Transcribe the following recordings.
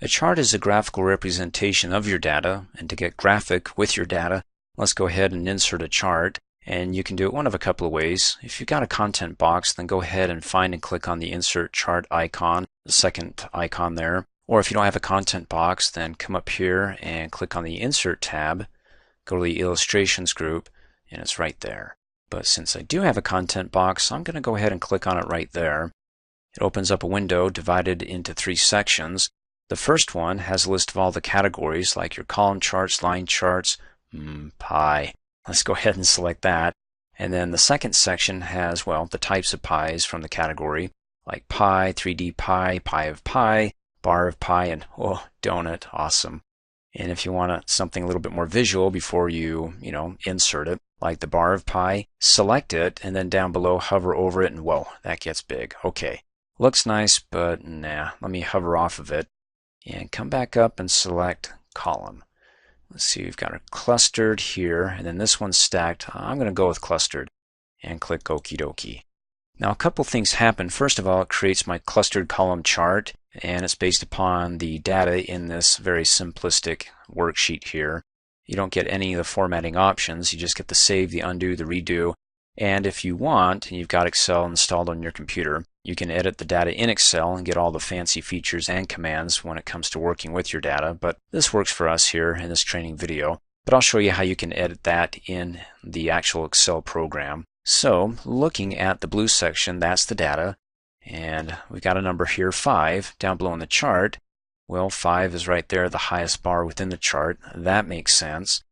A chart is a graphical representation of your data, and to get graphic with your data, let's go ahead and insert a chart. And you can do it one of a couple of ways. If you've got a content box, then go ahead and find and click on the Insert Chart icon, the second icon there. Or if you don't have a content box, then come up here and click on the Insert tab, go to the Illustrations group, and it's right there. But since I do have a content box, I'm going to go ahead and click on it right there. It opens up a window divided into 3 sections. The first one has a list of all the categories like your column charts, line charts, pie. Let's go ahead and select that. And then the second section has, well, the types of pies from the category, like pie, 3D pie, pie of pie, bar of pie, and oh, donut, awesome. And if you want something a little bit more visual before you insert it, like the bar of pie, select it, and then down below hover over it, and whoa, that gets big. Okay, looks nice, but nah, let me hover off of it, and come back up and select column. Let's see, we've got it clustered here, and then this one's stacked. I'm going to go with clustered and click Okie dokie. Now a couple things happen. First of all, it creates my clustered column chart, and it's based upon the data in this very simplistic worksheet here. You don't get any of the formatting options. You just get the save, the undo, the redo. And if you want, and you've got Excel installed on your computer, you can edit the data in Excel and get all the fancy features and commands when it comes to working with your data. But this works for us here in this training video. But I'll show you how you can edit that in the actual Excel program. So looking at the blue section, that's the data. And we've got a number here, 5, down below in the chart. Well, 5 is right there, the highest bar within the chart. That makes sense.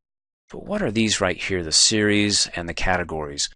But what are these right here, the series and the categories?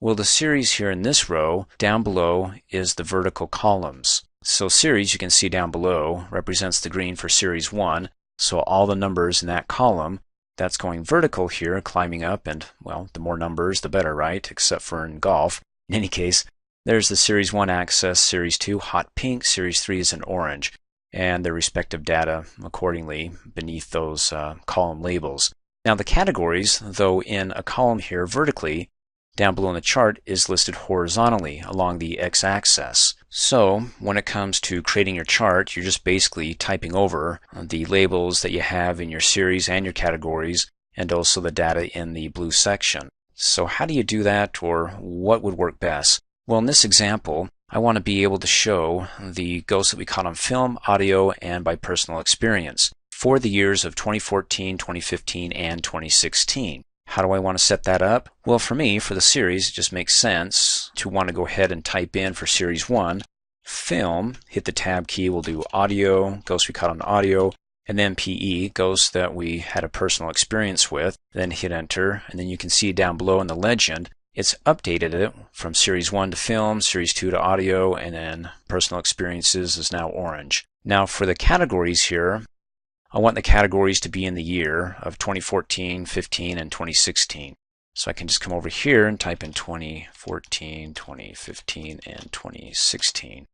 Well, the series here in this row, down below, is the vertical columns. So series, you can see down below, represents the green for series 1. So all the numbers in that column, that's going vertical here, climbing up, and, well, the more numbers, the better, right? Except for in golf. In any case, there's the series 1 axis, series 2 hot pink, series 3 is in orange, and their respective data accordingly beneath those column labels. Now the categories, though in a column here vertically, down below in the chart is listed horizontally along the x-axis. So when it comes to creating your chart, you're just basically typing over the labels that you have in your series and your categories, and also the data in the blue section. So how do you do that, or what would work best? Well, in this example, I want to be able to show the ghosts that we caught on film, audio, and by personal experience for the years of 2014, 2015, and 2016. How do I want to set that up? Well, for me, for the series, it just makes sense to want to go ahead and type in for series 1, film, hit the tab key, we'll do audio, ghosts we caught on audio, and then PE, ghosts that we had a personal experience with, then hit enter, and then you can see down below in the legend, it's updated it from series 1 to film, series 2 to audio, and then personal experiences is now orange. Now for the categories here, I want the categories to be in the year of 2014, 15, and 2016. So I can just come over here and type in 2014, 2015, and 2016.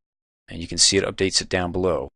And you can see it updates it down below.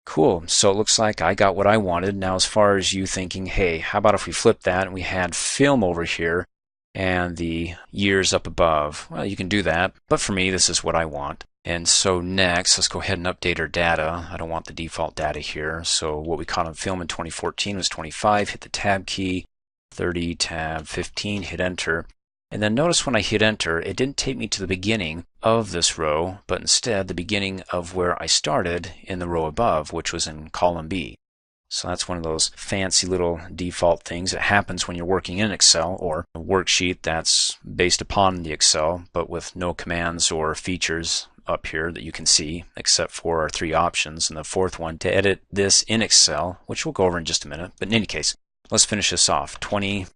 Cool, so it looks like I got what I wanted. Now as far as you thinking, hey, how about if we flip that and we had film over here and the years up above? Well, you can do that, but for me, this is what I want. And so next, let's go ahead and update our data. I don't want the default data here. So what we caught on film in 2014 was 25. Hit the tab key, 30, tab, 15, hit enter. And then notice when I hit enter, it didn't take me to the beginning of this row, but instead the beginning of where I started in the row above, which was in column B. So that's one of those fancy little default things that happens when you're working in Excel, or a worksheet that's based upon the Excel, but with no commands or features up here that you can see, except for our 3 options, and the 4th one to edit this in Excel, which we'll go over in just a minute. But in any case, let's finish this off. 20.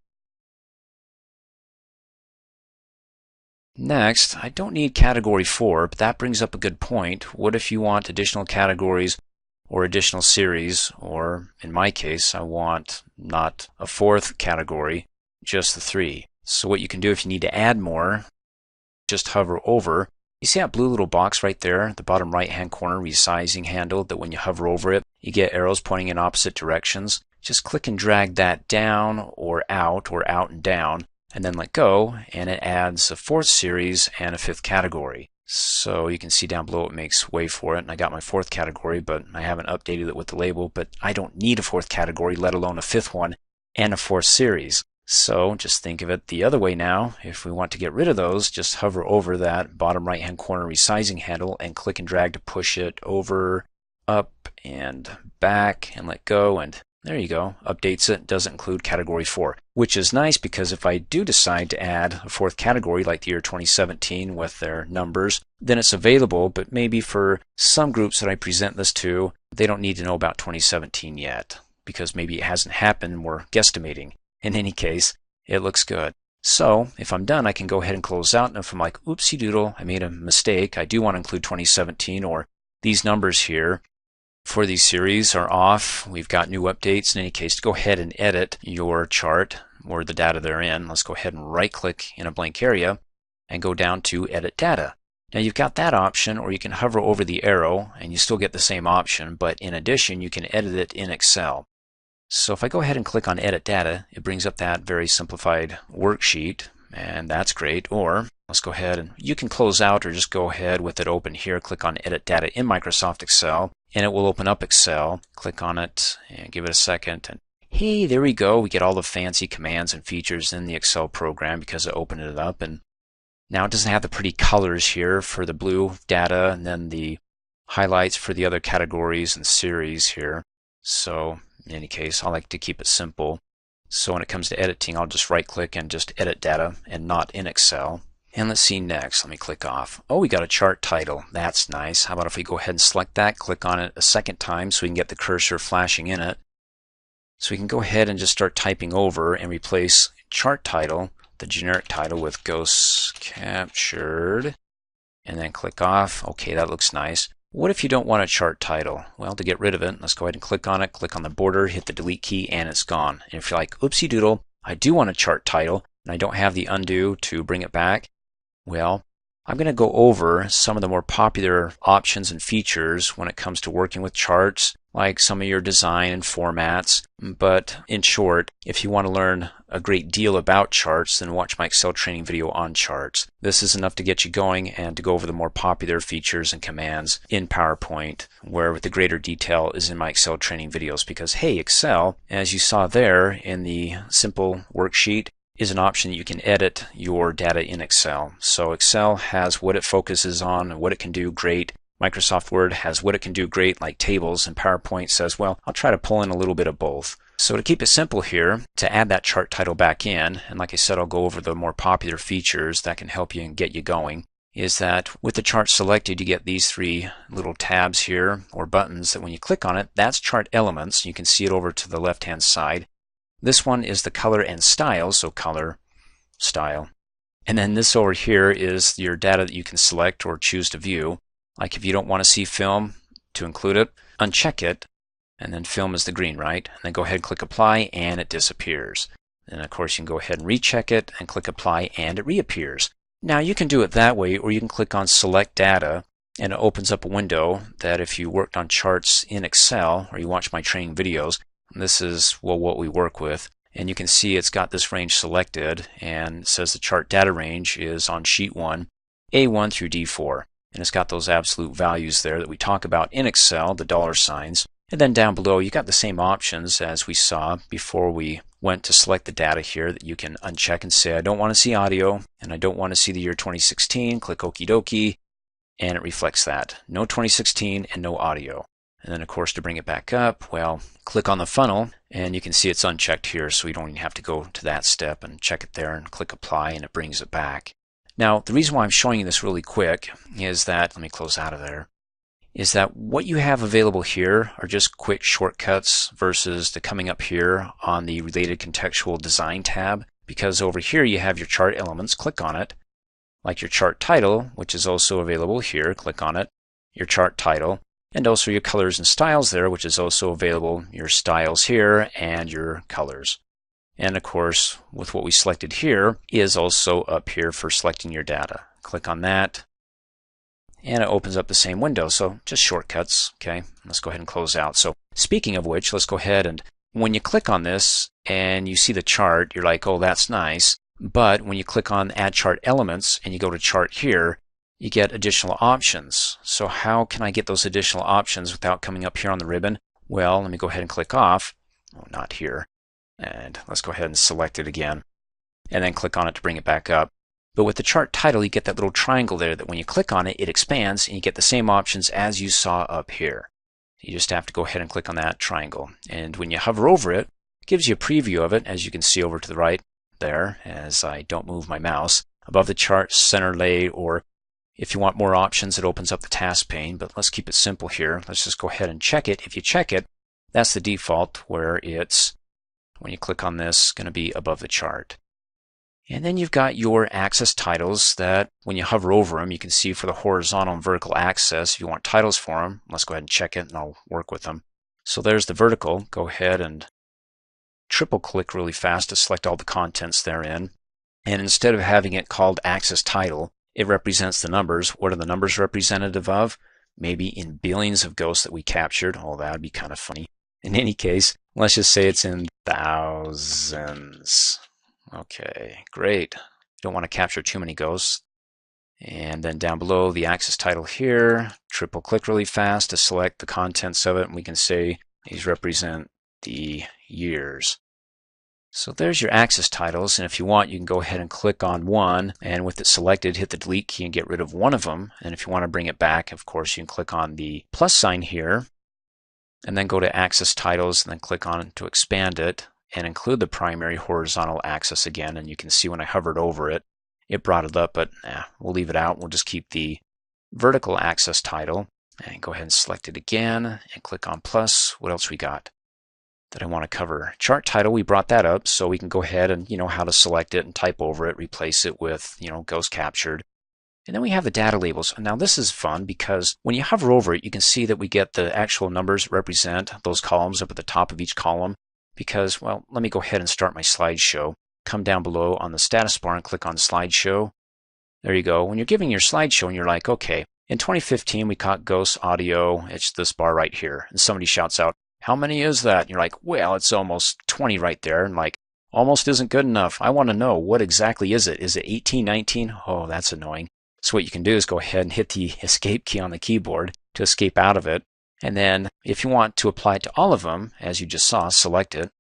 Next, I don't need category 4, but that brings up a good point. What if you want additional categories or additional series, or in my case, I want not a 4th category, just the 3. So what you can do if you need to add more, just hover over. You see that blue little box right there, the bottom right hand corner, resizing handle, that when you hover over it, you get arrows pointing in opposite directions. Just click and drag that down or out and down, and then let go, and it adds a 4th series and a 5th category. So you can see down below it makes way for it, and I got my fourth category, but I haven't updated it with the label. But I don't need a fourth category, let alone a fifth one and a fourth series. So just think of it the other way now. If we want to get rid of those, just hover over that bottom right hand corner resizing handle and click and drag to push it over, up, and back, and let go, and there you go. Updates it. Doesn't include category 4, which is nice because if I do decide to add a fourth category like the year 2017 with their numbers, then it's available, but maybe for some groups that I present this to, they don't need to know about 2017 yet because maybe it hasn't happened. We're guesstimating. In any case, it looks good. So if I'm done, I can go ahead and close out. And if I'm like, oopsie doodle, I made a mistake, I do want to include 2017, or these numbers here for these series are off. We've got new updates. In any case, to go ahead and edit your chart or the data they're in, let's go ahead and right click in a blank area and go down to Edit Data. Now you've got that option, or you can hover over the arrow and you still get the same option, but in addition you can edit it in Excel. So if I go ahead and click on Edit Data, it brings up that very simplified worksheet, and that's great. Or let's go ahead and you can close out or just go ahead with it open here. Click on Edit Data in Microsoft Excel and it will open up Excel. Click on it and give it a second. And hey, there we go. We get all the fancy commands and features in the Excel program because it opened it up. And now it doesn't have the pretty colors here for the blue data and then the highlights for the other categories and series here. So in any case, I like to keep it simple. So when it comes to editing, I'll just right click and just edit data and not in Excel. And let's see next. Let me click off. Oh, we got a chart title. That's nice. How about if we go ahead and select that, click on it a second time so we can get the cursor flashing in it. So we can go ahead and just start typing over and replace chart title, the generic title, with Ghosts Captured. And then click off. Okay, that looks nice. What if you don't want a chart title? Well, to get rid of it, let's go ahead and click on it, click on the border, hit the delete key, and it's gone. And if you're like, oopsie doodle, I do want a chart title, and I don't have the undo to bring it back, well, I'm going to go over some of the more popular options and features when it comes to working with charts, like some of your design and formats. But in short, if you want to learn a great deal about charts, then watch my Excel training video on charts. This is enough to get you going and to go over the more popular features and commands in PowerPoint, where the greater detail is in my Excel training videos. Because hey, Excel, as you saw there in the simple worksheet, is an option that you can edit your data in Excel. So Excel has what it focuses on and what it can do great. Microsoft Word has what it can do great, like tables, and PowerPoint says, well, I'll try to pull in a little bit of both. So to keep it simple here, to add that chart title back in, and like I said, I'll go over the more popular features that can help you and get you going, is that with the chart selected, you get these three little tabs here, or buttons, that when you click on it, that's chart elements. You can see it over to the left-hand side. This one is the color and style, so color, style. And then this over here is your data that you can select or choose to view. Like if you don't want to see film, to include it, uncheck it, and then film is the green, right? And then go ahead and click apply and it disappears. And of course you can go ahead and recheck it and click apply and it reappears. Now you can do it that way, or you can click on select data and it opens up a window that if you worked on charts in Excel or you watch my training videos, this is what we work with, and you can see it's got this range selected and it says the chart data range is on sheet 1, A1 through D4, and it's got those absolute values there that we talk about in Excel, the dollar signs. And then down below you got the same options as we saw before we went to select the data here, that you can uncheck and say I don't want to see audio and I don't want to see the year 2016, click okie dokie, and it reflects that. No 2016 and no audio. And then of course to bring it back up, well, click on the funnel and you can see it's unchecked here, so you don't even have to go to that step and check it there and click apply and it brings it back. Now the reason why I'm showing you this really quick is that, let me close out of there, is that what you have available here are just quick shortcuts versus the coming up here on the related contextual design tab, because over here you have your chart elements, click on it, like your chart title, which is also available here, click on it, your chart title, and also your colors and styles there, which is also available, your styles here and your colors. And of course, with what we selected here is also up here for selecting your data. Click on that, and it opens up the same window. So just shortcuts, okay? Let's go ahead and close out. So speaking of which, let's go ahead and when you click on this and you see the chart, you're like, oh, that's nice. But when you click on Add Chart Elements and you go to Chart here, you get additional options. So how can I get those additional options without coming up here on the ribbon? Well, let me go ahead and click off. Oh, not here. And let's go ahead and select it again. And then click on it to bring it back up. But with the chart title, you get that little triangle there that when you click on it, it expands and you get the same options as you saw up here. You just have to go ahead and click on that triangle. And when you hover over it, it gives you a preview of it, as you can see over to the right there, as I don't move my mouse. Above the chart, center lay, or if you want more options, it opens up the task pane. But let's keep it simple here. Let's just go ahead and check it. If you check it, that's the default where it's, when you click on this, going to be above the chart. And then you've got your axis titles that when you hover over them, you can see for the horizontal and vertical axis. If you want titles for them, let's go ahead and check it and I'll work with them. So there's the vertical. Go ahead and triple click really fast to select all the contents therein. And instead of having it called axis title, it represents the numbers. What are the numbers representative of? Maybe in billions of ghosts that we captured. Oh, that would be kind of funny. In any case, let's just say it's in thousands. Okay, great. Don't want to capture too many ghosts. And then down below the axis title here, triple click really fast to select the contents of it, and we can say these represent the years. So there's your axis titles, and if you want, you can go ahead and click on one, and with it selected, hit the delete key and get rid of one of them. And if you want to bring it back, of course, you can click on the plus sign here, and then go to axis titles, and then click on it to expand it, and include the primary horizontal axis again. And you can see when I hovered over it, it brought it up, but we'll leave it out. We'll just keep the vertical axis title, and go ahead and select it again, and click on plus. What else we got that I want to cover? Chart title, we brought that up, so we can go ahead and how to select it and type over it, replace it with ghost captured. And then we have the data labels. Now this is fun because when you hover over it, you can see that we get the actual numbers represent those columns up at the top of each column. Because, well, let me go ahead and start my slideshow. Come down below on the status bar and click on slideshow. There you go. When you're giving your slideshow and you're like, okay, in 2015 we caught ghost audio. It's this bar right here. And somebody shouts out, how many is that? And you're like, well, it's almost 20 right there. And like, almost isn't good enough. I want to know, what exactly is it? Is it 18, 19? Oh, that's annoying. So what you can do is go ahead and hit the escape key on the keyboard to escape out of it. And then if you want to apply it to all of them, as you just saw, select it,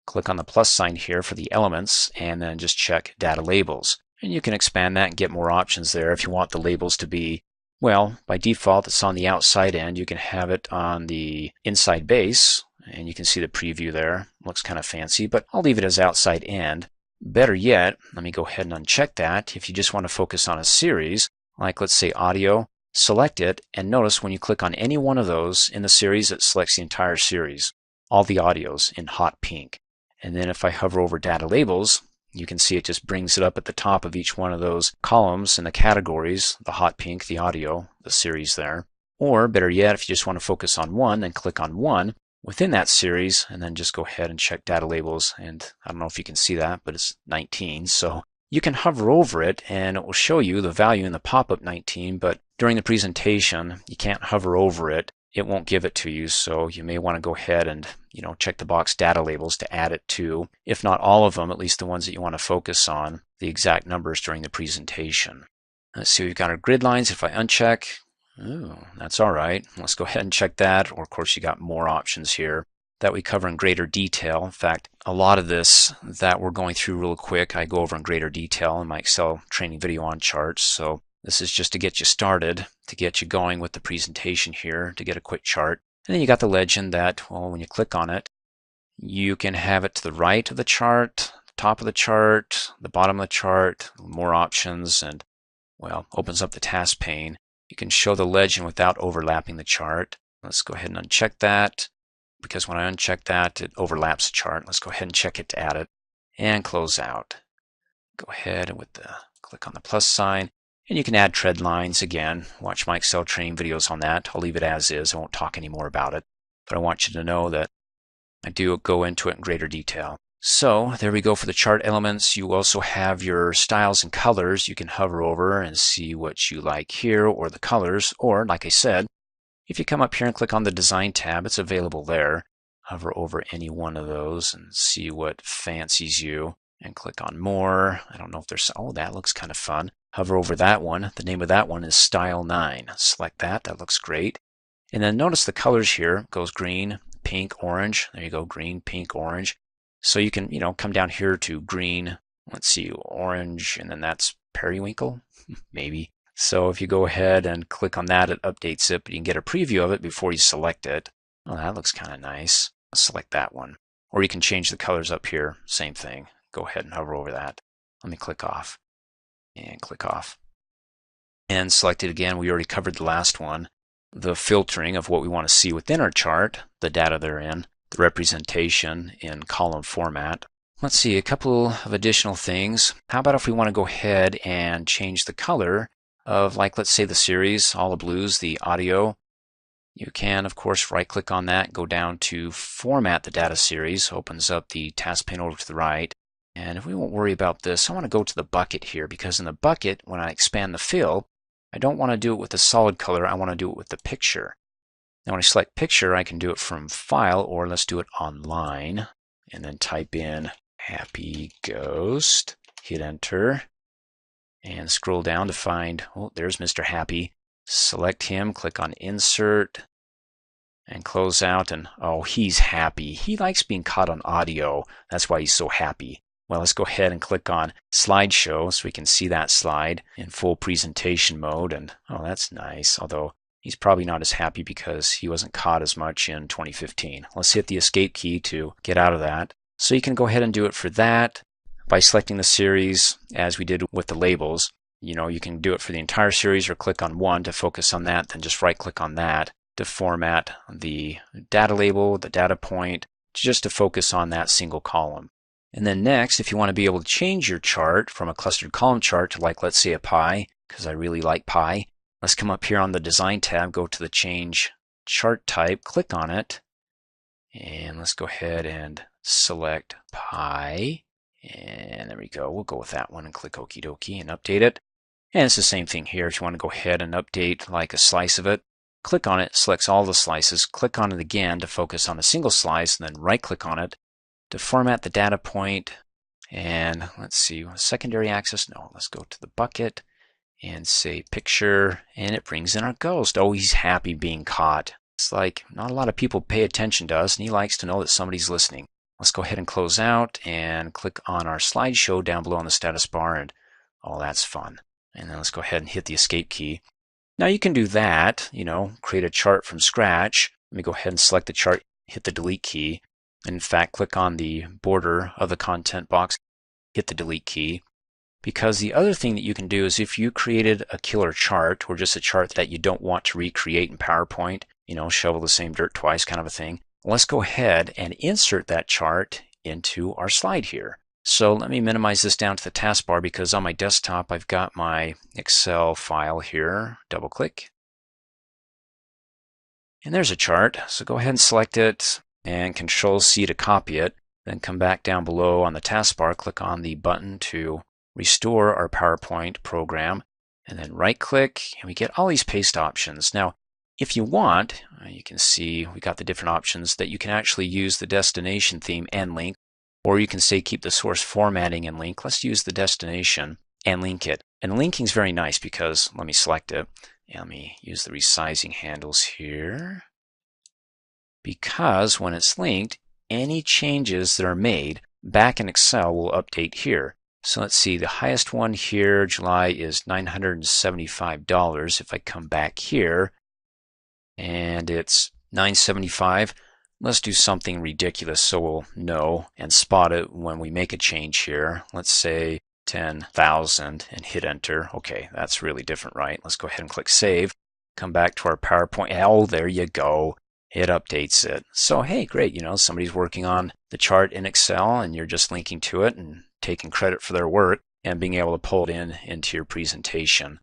click on the plus sign here for the elements, and then just check data labels. And you can expand that and get more options there. If you want the labels to be, well, by default it's on the outside end. You can have it on the inside base, and you can see the preview there. Looks kind of fancy, but I'll leave it as outside end. Better yet, let me go ahead and uncheck that. If you just want to focus on a series, like let's say audio, select it, and notice when you click on any one of those in the series, it selects the entire series, all the audios in hot pink. And then if I hover over data labels, you can see it just brings it up at the top of each one of those columns in the categories, the hot pink, the audio, the series there. Or better yet, if you just want to focus on one, then click on one within that series, and then just go ahead and check data labels. And I don't know if you can see that, but it's 19. So you can hover over it and it will show you the value in the pop-up 19, but during the presentation, you can't hover over it. It won't give it to you, so you may want to go ahead and check the box data labels to add it to, if not all of them, at least the ones that you want to focus on, the exact numbers during the presentation. Let's see, we've got our grid lines. If I uncheck, ooh, that's all right. Let's go ahead and check that, or of course you got more options here that we cover in greater detail. In fact, a lot of this that we're going through real quick, I go over in greater detail in my Excel training video on charts. So this is just to get you started, to get you going with the presentation here, to get a quick chart. And then you got the legend that, well, when you click on it, you can have it to the right of the chart, the top of the chart, the bottom of the chart, more options, and, well, opens up the task pane. You can show the legend without overlapping the chart. Let's go ahead and uncheck that, because when I uncheck that, it overlaps the chart. Let's go ahead and check it to add it, and close out. Go ahead and click on the plus sign, and you can add trend lines again. Watch my Excel training videos on that. I'll leave it as is. I won't talk any more about it, but I want you to know that I do go into it in greater detail. So there we go for the chart elements. You also have your styles and colors. You can hover over and see what you like here, or the colors, or like I said, if you come up here and click on the Design tab, it's available there. Hover over any one of those and see what fancies you, and click on More. I don't know if there's, oh, that looks kind of fun. hover over that one. The name of that one is Style 9. Select that. That looks great. And then notice the colors here. It goes green, pink, orange. There you go, green, pink, orange. So you can, come down here to green. Let's see, orange, and then that's periwinkle, maybe. So if you go ahead and click on that, it updates it, but you can get a preview of it before you select it. Oh, that looks kind of nice. Select that one. Or you can change the colors up here. Same thing. Go ahead and hover over that. Let me click off. And click off. And select it again. We already covered the last one. The filtering of what we want to see within our chart, the data they're in, the representation in column format. Let's see, a couple of additional things. How about if we want to go ahead and change the color of, like, let's say the series, all the blues, the audio. You can, of course, right-click on that, go down to Format the Data Series, opens up the task pane over to the right. And if we won't worry about this, I want to go to the bucket here, because in the bucket, when I expand the fill, I don't want to do it with the solid color, I want to do it with the picture. Now when I select picture, I can do it from File, or let's do it online, and then type in Happy Ghost, hit Enter, and scroll down to find, oh, there's Mr. Happy. Select him, click on Insert, and close out, and oh, he's happy. He likes being caught on audio. That's why he's so happy. Well, let's go ahead and click on Slideshow so we can see that slide in full presentation mode, and oh, that's nice, although he's probably not as happy because he wasn't caught as much in 2015. Let's hit the Escape key to get out of that. So you can go ahead and do it for that by selecting the series as we did with the labels. You can do it for the entire series or click on one to focus on that, then just right-click on that to format the data label, the data point, just to focus on that single column. And then next, if you want to be able to change your chart from a clustered column chart to, like, let's say a pie, because I really like pie, let's come up here on the Design tab, go to the Change Chart Type, click on it, and let's go ahead and select pie. And there we go. We'll go with that one and click Okie dokie and update it. And it's the same thing here. If you want to go ahead and update like a slice of it, click on it, selects all the slices, click on it again to focus on a single slice, and then right-click on it to format the data point. And let's see, secondary axis. No, let's go to the bucket and say picture, and it brings in our ghost. Oh, he's happy being caught. It's like not a lot of people pay attention to us, and he likes to know that somebody's listening. Let's go ahead and close out and click on our slideshow down below on the status bar, and oh, that's fun. And then let's go ahead and hit the Escape key. Now you can do that, create a chart from scratch. Let me go ahead and select the chart, hit the Delete key, and in fact click on the border of the content box, hit the Delete key. Because the other thing that you can do is if you created a killer chart or just a chart that you don't want to recreate in PowerPoint, shovel the same dirt twice kind of a thing, let's go ahead and insert that chart into our slide here. So let me minimize this down to the taskbar because on my desktop I've got my Excel file here. Double click. And there's a chart. So go ahead and select it and Control C to copy it. Then come back down below on the taskbar, click on the button to restore our PowerPoint program, and then right click, and we get all these paste options. Now, if you want, you can see we got the different options that you can actually use the destination theme and link, or you can say keep the source formatting and link. Let's use the destination and link it. And linking is very nice because, let me select it, and let me use the resizing handles here. Because when it's linked, any changes that are made back in Excel will update here. So let's see, the highest one here, July, is $975. If I come back here, and it's $975, let's do something ridiculous so we'll know and spot it when we make a change here. Let's say 10,000 and hit enter. Okay, that's really different, right? Let's go ahead and click save. Come back to our PowerPoint. Oh, there you go. It updates it. So hey, great, somebody's working on the chart in Excel and you're just linking to it and taking credit for their work and being able to pull it into your presentation.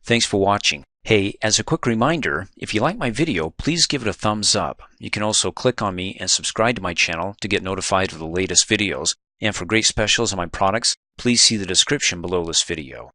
Thanks for watching. Hey, as a quick reminder, if you like my video, please give it a thumbs up. You can also click on me and subscribe to my channel to get notified of the latest videos. And for great specials on my products, please see the description below this video.